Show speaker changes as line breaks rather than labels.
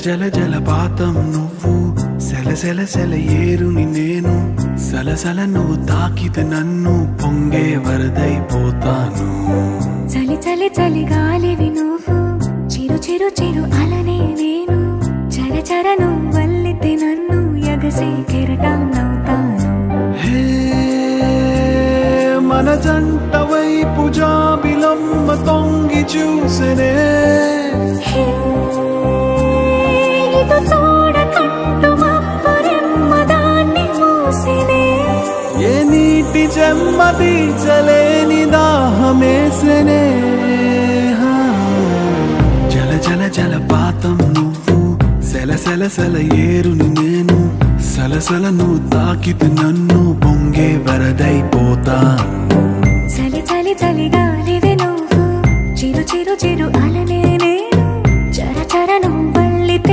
జల జలపాతం నువ్వు సెల సెల సెల ఏరుని నేను సలసల నువ్వు తాకితే నన్ను పొంగే వరదైపోతాను
చలి చలి చలి గాలివి నువ్వు చిరు చిరు చిరు అలనే నేను చర చర నువ్వు వల్లితే నన్ను ఎగసే కెరటం నవ్వుతాను
హే మన జంట వైపు జాబిలమ్మ తొంగి చూసెనే ఏ నీటి చెమ్మ తీర్చలేని దాహమేసెనే జల జల జలపాతం నువ్వు సెల సెల సెల ఏరుని నేను సలసల నువ్వు తాకితే నన్ను పొంగే వరదైపోతాను
చలి చలి చలి గాలివి నువ్వు చిరు చిరు చిరు అలనే